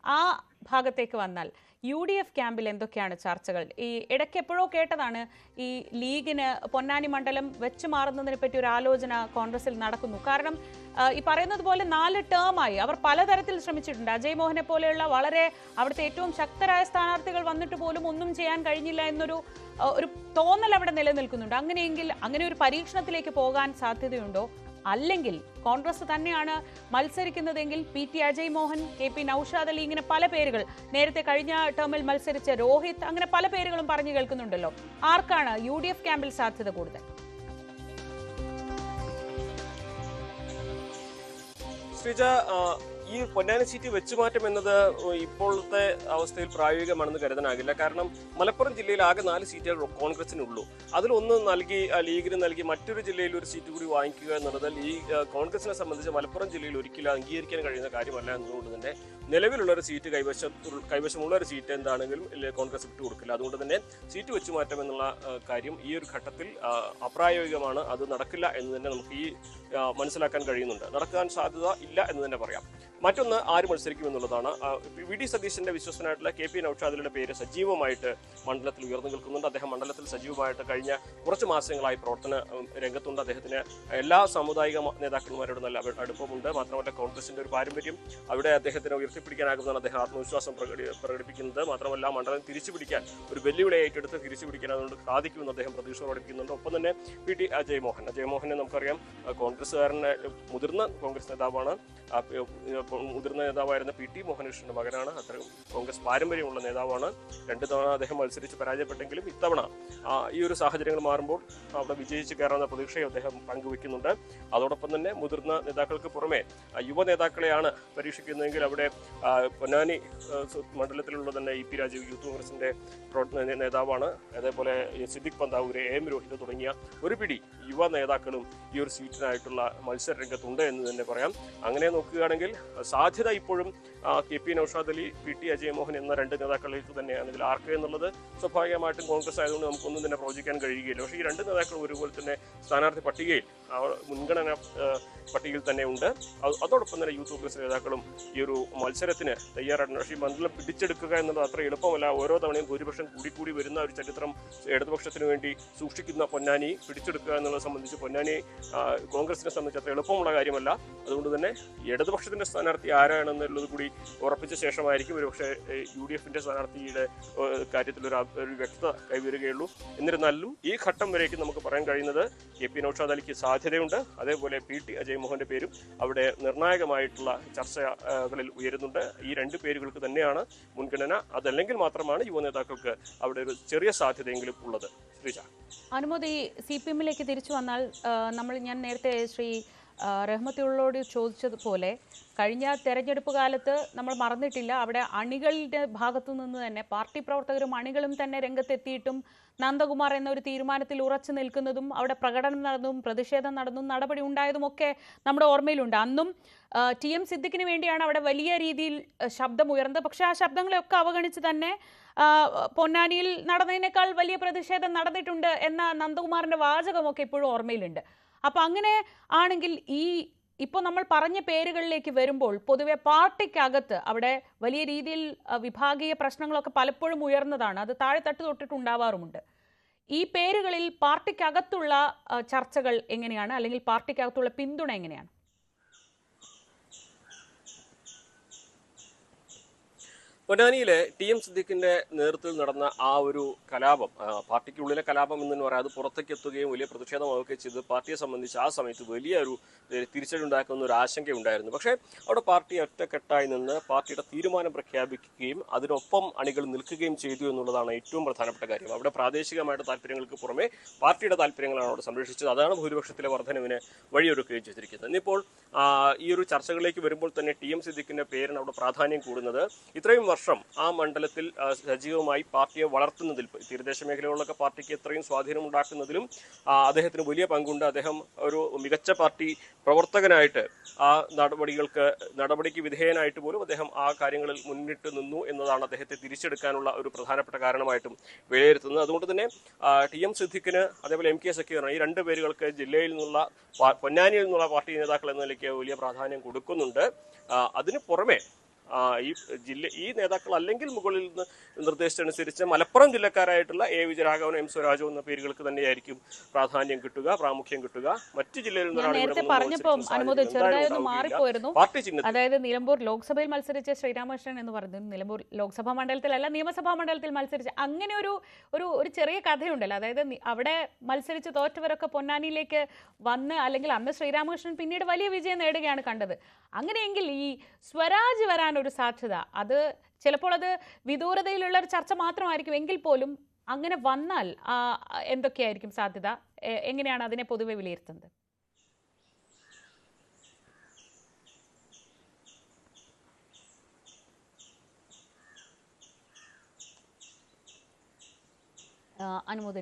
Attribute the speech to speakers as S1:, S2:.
S1: ആ ഭാഗത്തേക്ക് വന്നാൽ UDF ക്യാമ്പിൽ എന്തൊക്കെയാണ് ചർച്ചകൾ? ഈ ഇടയ്ക്ക് എപ്പോഴോ കേട്ടതാണ് ഈ ലീഗിന് പൊന്നാനി മണ്ഡലം വെച്ച് മാറുന്നതിനെ പറ്റി ഒരു ആലോചന കോൺഗ്രസിൽ നടക്കുന്നു. കാരണം ഈ പറയുന്നത് പോലെ 4 ടേമായി അവർ പലതരത്തിൽ ശ്രമിച്ചിട്ടുണ്ട്. അജയ് മോഹനെ പോലെയുള്ള വളരെ അവിടുത്തെ ഏറ്റവും ശക്തരായ സ്ഥാനാർത്ഥികൾ വന്നിട്ട് പോലും ഒന്നും ചെയ്യാൻ കഴിഞ്ഞില്ല എന്നൊരു തോന്നൽ അവിടെ നിലനിൽക്കുന്നുണ്ട്. അങ്ങനെയെങ്കിൽ അങ്ങനെ ഒരു പരീക്ഷണത്തിലേക്ക് പോകാൻ സാധ്യതയുണ്ടോ? അല്ലെങ്കിൽ കോൺഗ്രസ് തന്നെയാണ് മത്സരിക്കുന്നതെങ്കിൽ PT അജയ് മോഹൻ, KP നൌഷാദ് അലി, ഇങ്ങനെ പല പേരുകൾ, നേരത്തെ കഴിഞ്ഞ ടേമിൽ മത്സരിച്ച രോഹിത്, അങ്ങനെ പല പേരുകളും പറഞ്ഞു കേൾക്കുന്നുണ്ടല്ലോ. ആർക്കാണ് UDF ക്യാമ്പിൽ സാധ്യത കൂടുതൽ?
S2: ശ്രീജ, ഈ പൊന്നാനി സീറ്റ് വെച്ചുമാറ്റം എന്നത് ഇപ്പോഴത്തെ അവസ്ഥയിൽ പ്രായോഗികമാണെന്ന് കരുതാനാകില്ല. കാരണം മലപ്പുറം ജില്ലയിൽ ആകെ 4 സീറ്റുകൾ കോൺഗ്രസിനുള്ളൂ. അതിലൊന്ന് ലീഗിന് നൽകി മറ്റൊരു ജില്ലയിൽ ഒരു സീറ്റ് കൂടി വാങ്ങിക്കുക എന്നുള്ളത് ഈ കോൺഗ്രസിനെ സംബന്ധിച്ച് മലപ്പുറം ജില്ലയിൽ ഒരിക്കലും അംഗീകരിക്കാൻ കഴിയുന്ന കാര്യമല്ല എന്നതുകൊണ്ട് തന്നെ നിലവിലുള്ള ഒരു സീറ്റ് കൈവശമുള്ള ഒരു സീറ്റ് എന്താണെങ്കിലും കോൺഗ്രസ് വിട്ടുകൊടുക്കില്ല. അതുകൊണ്ട് തന്നെ സീറ്റ് വെച്ചുമാറ്റം എന്നുള്ള കാര്യം ഈ ഒരു ഘട്ടത്തിൽ അപ്രായോഗികമാണ്. അത് നടക്കില്ല എന്ന് തന്നെ നമുക്ക് മനസ്സിലാക്കാൻ കഴിയുന്നുണ്ട്. നടക്കാൻ സാധ്യത ഇല്ല എന്ന് തന്നെ പറയാം. മറ്റൊന്ന്, ആര് മത്സരിക്കും എന്നുള്ളതാണ്. VD സതീശന്റെ വിശ്വസനായിട്ടുള്ള KP നൌഷാദിന്റെ പേര് സജീവമായിട്ട് മണ്ഡലത്തിൽ ഉയർന്നു നിൽക്കുന്നുണ്ട്. അദ്ദേഹം മണ്ഡലത്തിൽ സജീവമായിട്ട് കഴിഞ്ഞ കുറച്ച് മാസങ്ങളായി പ്രവർത്തന രംഗത്തുണ്ട്. അദ്ദേഹത്തിന് എല്ലാ സാമുദായിക നേതാക്കന്മാരോടും നല്ല അടുപ്പമുണ്ട്. മാത്രമല്ല കോൺഗ്രസിന്റെ ഒരു പാരമ്പര്യം അവിടെ അദ്ദേഹത്തിന് ഉയർത്തിപ്പിടിക്കാനാകുന്നതാണ് അദ്ദേഹം ആത്മവിശ്വാസം പ്രകടിപ്പിക്കുന്നത്. മാത്രമല്ല മണ്ഡലം തിരിച്ചുപിടിക്കാൻ ഒരു വെല്ലുവിളി ഏറ്റെടുത്ത് തിരിച്ചുപിടിക്കാൻ അതുകൊണ്ട് സാധിക്കുമെന്ന് അദ്ദേഹം പ്രതീക്ഷ പ്രകടിപ്പിക്കുന്നുണ്ട്. ഒപ്പം തന്നെ PT അജയ് മോഹനെ നമുക്കറിയാം, കോൺഗ്രസ്സുകാരനെ മുതിർന്ന കോൺഗ്രസ് നേതാവാണ്. മുതിർന്ന നേതാവായിരുന്ന PT മോഹനകൃഷ്ണന്റെ മകനാണ്. അത്രയും കോൺഗ്രസ് പാരമ്പര്യമുള്ള നേതാവാണ്. 2 തവണ അദ്ദേഹം മത്സരിച്ച് പരാജയപ്പെട്ടെങ്കിലും ഇത്തവണ ഈ ഒരു സാഹചര്യങ്ങൾ മാറുമ്പോൾ അവിടെ വിജയിച്ച് കയറാവുന്ന പ്രതീക്ഷയെ അദ്ദേഹം പങ്കുവെക്കുന്നുണ്ട്. അതോടൊപ്പം തന്നെ മുതിർന്ന നേതാക്കൾക്ക് പുറമെ യുവ നേതാക്കളെയാണ് പരീക്ഷിക്കുന്നതെങ്കിൽ അവിടെ പൊന്നാനി മണ്ഡലത്തിലുള്ള തന്നെ EP രാജീവ് യൂത്ത് കോൺഗ്രസിന്റെ നേതാവാണ്. അതേപോലെ സിദ്ദിഖ് പന്താവൂര്, AM രോഹിത് തുടങ്ങിയ ഒരു പിടി യുവ നേതാക്കളും ഈ ഒരു സീറ്റിനായിട്ടുള്ള മത്സര രംഗത്തുണ്ട് എന്ന് തന്നെ പറയാം. അങ്ങനെ നോക്കുകയാണെങ്കിൽ സാധ്യത ഇപ്പോഴും KP നൌഷാദ് അലി, PT അജയ് മോഹൻ എന്ന 2 നേതാക്കളിലേക്ക് തന്നെയാണ്. ഇതിൽ ആർക്ക് എന്നുള്ളത് സ്വാഭാവികമായിട്ടും കോൺഗ്രസ് ആയതുകൊണ്ട് നമുക്കൊന്നും തന്നെ പ്രവചിക്കാൻ കഴിയുകയില്ല. പക്ഷേ ഈ 2 നേതാക്കളും ഒരുപോലെ തന്നെ സ്ഥാനാർത്ഥി പട്ടികയിൽ മുൻഗണന പട്ടികയിൽ തന്നെ ഉണ്ട്. അതോടൊപ്പം തന്നെ യൂത്ത് കോൺഗ്രസ് നേതാക്കളും ഈ ഒരു മത്സരത്തിന് തയ്യാറാണ്. പക്ഷേ ഈ മണ്ഡലം പിടിച്ചെടുക്കുക എന്നുള്ളത് അത്ര എളുപ്പമല്ല. ഓരോ തവണയും ഭൂരിപക്ഷം കൂടി വരുന്ന ഒരു ചരിത്രം ഇടതുപക്ഷത്തിന് വേണ്ടി സൂക്ഷിക്കുന്ന പൊന്നാനി പിടിച്ചെടുക്കുക എന്നുള്ളത് സംബന്ധിച്ച് പൊന്നാനി കോൺഗ്രസിനെ സംബന്ധിച്ച് അത്ര എളുപ്പമുള്ള കാര്യമല്ല. അതുകൊണ്ട് തന്നെ ഇടതുപക്ഷത്തിന്റെ സ്ഥാനാർത്ഥി ആരാണെന്നുള്ളത് കൂടി ഉറപ്പിച്ച ശേഷമായിരിക്കും ഒരുപക്ഷെ UDFന്റെ സ്ഥാനാർത്ഥിയുടെ കാര്യത്തിൽ ഒരു വ്യക്തത കൈവരുകയുള്ളൂ. എന്നിരുന്നാലും ഈ ഘട്ടം വരേക്കും നമുക്ക് പറയാൻ കഴിയുന്നത് KP നൌഷാദ് അലിക്ക് സാധ്യതയുണ്ട്. അതേപോലെ PT അജയ് മോഹന്റെ പേരും അവിടെ നിർണായകമായിട്ടുള്ള ചർച്ചകളിൽ ഉയരുന്നുണ്ട്. ഈ 2 പേരുകൾക്ക് തന്നെയാണ് മുൻഗണന. അതല്ലെങ്കിൽ മാത്രമാണ് യുവ നേതാക്കൾക്ക് അവിടെ ഒരു ചെറിയ സാധ്യതയെങ്കിലും ഉള്ളത്. ശ്രീജ,
S1: അനുമതി CPM-ലേക്ക് തിരിച്ചു വന്നാൽ ഞാൻ നേരത്തെ ശ്രീ റഹ്മത്തുള്ളോട് ചോദിച്ചതുപോലെ കഴിഞ്ഞ തെരഞ്ഞെടുപ്പ് കാലത്ത് നമ്മൾ മറന്നിട്ടില്ല, അവിടെ അണികളുടെ ഭാഗത്തു നിന്ന് തന്നെ പാർട്ടി പ്രവർത്തകരും അണികളും തന്നെ രംഗത്തെത്തിയിട്ടും നന്ദകുമാർ എന്ന ഒരു തീരുമാനത്തിൽ ഉറച്ചു നിൽക്കുന്നതും അവിടെ പ്രകടനം നടന്നതും പ്രതിഷേധം നടന്നതും നടപടി ഉണ്ടായതുമൊക്കെ നമ്മുടെ ഓർമ്മയിലുണ്ട്. അന്നും TM സിദ്ദിഖിന് വേണ്ടിയാണ് അവിടെ വലിയ രീതിയിൽ ശബ്ദമുയർന്നത്. പക്ഷേ ആ ശബ്ദങ്ങളെയൊക്കെ അവഗണിച്ച് തന്നെ പൊന്നാനിയിൽ നടന്നതിനേക്കാൾ വലിയ പ്രതിഷേധം നടന്നിട്ടുണ്ട് എന്ന നന്ദകുമാറിന്റെ വാചകമൊക്കെ ഇപ്പോഴും ഓർമ്മയിലുണ്ട്. അപ്പം അങ്ങനെ ആണെങ്കിൽ ഇപ്പോൾ നമ്മൾ പറഞ്ഞ പേരുകളിലേക്ക് വരുമ്പോൾ പൊതുവെ പാർട്ടിക്കകത്ത് അവിടെ വലിയ രീതിയിൽ വിഭാഗീയ പ്രശ്നങ്ങളൊക്കെ പലപ്പോഴും ഉയർന്നതാണ്. അത് താഴെത്തട്ട് തൊട്ടിട്ടുണ്ടാവാറുമുണ്ട്. ഈ പേരുകളിൽ പാർട്ടിക്കകത്തുള്ള ചർച്ചകൾ എങ്ങനെയാണ്, അല്ലെങ്കിൽ പാർട്ടിക്കകത്തുള്ള പിന്തുണ എങ്ങനെയാണ്?
S2: പൊന്നാനിയിലെ TM സിദ്ദിഖിന്റെ നേതൃത്വത്തിൽ നടന്ന ആ ഒരു കലാപം, പാർട്ടിക്കുള്ളിലെ കലാപം എന്ന് തന്നെ പറയാം, അത് പുറത്തേക്ക് എത്തുകയും വലിയ പ്രതിഷേധമാവുകയും ചെയ്ത് പാർട്ടിയെ സംബന്ധിച്ച് ആ സമയത്ത് വലിയൊരു തിരിച്ചടി ഉണ്ടാക്കുന്ന ഒരു ആശങ്കയുണ്ടായിരുന്നു. പക്ഷേ അവിടെ പാർട്ടി ഒറ്റക്കെട്ടായി നിന്ന് പാർട്ടിയുടെ തീരുമാനം പ്രഖ്യാപിക്കുകയും അതിനൊപ്പം അണികൾ നിൽക്കുകയും ചെയ്തു എന്നുള്ളതാണ് ഏറ്റവും പ്രധാനപ്പെട്ട കാര്യം. അവിടെ പ്രാദേശികമായിട്ട് താല്പര്യങ്ങൾക്ക് പുറമെ പാർട്ടിയുടെ താല്പര്യങ്ങളാണ് അവിടെ സംരക്ഷിച്ചത്. അതാണ് ഭൂരിപക്ഷത്തിലെ വർധനവിന് വഴിയൊരുക്കുകയും ചെയ്തിരിക്കുന്നത്. ഇന്നിപ്പോൾ ഈ ഒരു ചർച്ചകളിലേക്ക് വരുമ്പോൾ തന്നെ TM സിദ്ദിഖിന്റെ പേരിന് അവിടെ പ്രാധാന്യം കൂടുന്നത് ഇത്രയും വർഷം ആ മണ്ഡലത്തിൽ സജീവമായി പാർട്ടിയെ വളർത്തുന്നതിൽ, തീരദേശ മേഖലകളിലൊക്കെ പാർട്ടിക്ക് എത്രയും സ്വാധീനം ഉണ്ടാക്കുന്നതിലും അദ്ദേഹത്തിന് വലിയ പങ്കുണ്ട്. അദ്ദേഹം ഒരു മികച്ച പാർട്ടി പ്രവർത്തകനായിട്ട് ആ നടപടിക്ക് വിധേയനായിട്ട് പോലും അദ്ദേഹം ആ കാര്യങ്ങളിൽ മുന്നിട്ട് നിന്നു എന്നതാണ് അദ്ദേഹത്തെ തിരിച്ചെടുക്കാനുള്ള ഒരു പ്രധാനപ്പെട്ട കാരണമായിട്ടും വിലയിരുത്തുന്നത്. അതുകൊണ്ട് തന്നെ TM സിദ്ദിഖിന് അതേപോലെ MK സക്കീറിന്, ഈ 2 പേരുകൾക്ക് ജില്ലയിൽ നിന്നുള്ള പൊന്നാനിയിൽ നിന്നുള്ള പാർട്ടി നേതാക്കൾ എന്ന നിലയ്ക്ക് വലിയ പ്രാധാന്യം കൊടുക്കുന്നുണ്ട്. അതിന് പുറമെ ഈ നേതാക്കൾ അല്ലെങ്കിൽ മുകളിൽ നിന്ന് നിർദ്ദേശിച്ചനുസരിച്ച് മലപ്പുറം ജില്ലക്കാരായിട്ടുള്ള എ വിജയരാഘവൻ, എം സ്വരാജോ എന്ന പേരുകൾക്ക് തന്നെയായിരിക്കും പ്രാധാന്യം കിട്ടുക, പ്രാമുഖ്യം കിട്ടുക. മറ്റു ജില്ലയിൽ നിന്ന് ഒരാൾ ഇവിടെ
S1: നേരത്തെ
S2: വന്ന്
S1: പറഞ്ഞപ്പോൾ
S2: മത്സരിക്കുന്ന
S1: അനുമോദ്
S2: സാഹചര്യം
S1: ചെറുതായി ഒന്ന്
S2: എന്തായാലും
S1: മാറിപ്പോയിരുന്നു.
S2: ഉണ്ടാവുകയില്ല. പാർട്ടി ചിഹ്നത്തിൽ
S1: അതായത് നിലമ്പൂർ ലോക്സഭയിൽ മത്സരിച്ച ശ്രീരാമകൃഷ്ണൻ എന്ന് പറയുന്നത് നിലമ്പൂർ ലോക്സഭാ മണ്ഡലത്തിലല്ല നിയമസഭാ മണ്ഡലത്തിൽ മത്സരിച്ച അങ്ങനെ ഒരു ചെറിയ കഥയുണ്ടല്ലോ. അതായത് അവിടെ മത്സരിച്ച് തോറ്റവരൊക്കെ പൊന്നാനിയിലേക്ക് വന്ന്, അല്ലെങ്കിൽ അന്ന് ശ്രീരാമകൃഷ്ണൻ പിന്നീട് വലിയ വിജയം നേടുകയാണ് കണ്ടത്. അങ്ങനെയെങ്കിൽ ഈ സ്വരാജ് വരാനൊരു സാധ്യത, അത് ചിലപ്പോൾ അത് വിദൂരതയിലുള്ള ഒരു ചർച്ച മാത്രമായിരിക്കും എങ്കിൽ പോലും അങ്ങനെ വന്നാൽ എന്തൊക്കെയായിരിക്കും സാധ്യത? എങ്ങനെയാണ് അതിനെ പൊതുവെ വിലയിരുത്തുന്നത്? അനുമോദൻ.